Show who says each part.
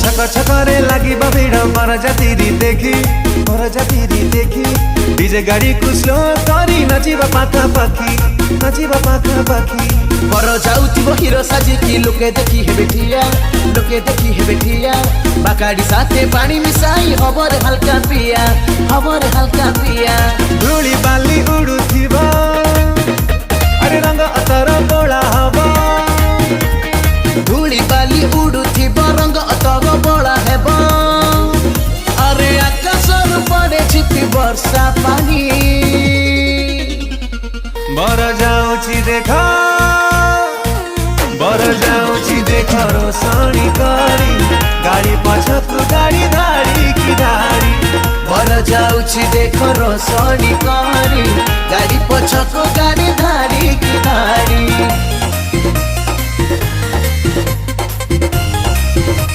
Speaker 1: छक छकरे लागी भिड़ मर जाती देखी डीजे गाड़ी को स्लो करी नचिबा पाखापाखी
Speaker 2: बर जाउथिबो हिरो साजिकी लोके देखी हेबे ठिया बाकाडी साथे पानी मिसाई हबर हल्का पिया
Speaker 1: धूली बाली उड़ुथिबा अरे रंग अतर बोला हबा
Speaker 2: धूली बाली उड़ुथिबा रंग अतर बोला हेबा अरे आकाशर पड़े छिपी वर्षा पानी
Speaker 1: बर जाउछि देख रोशनी करी गाड़ी पछकु गाड़ी धाड़ी की धाड़ी
Speaker 2: बर जाउछि देख रोशनी करी गाड़ी पछको गाड़ी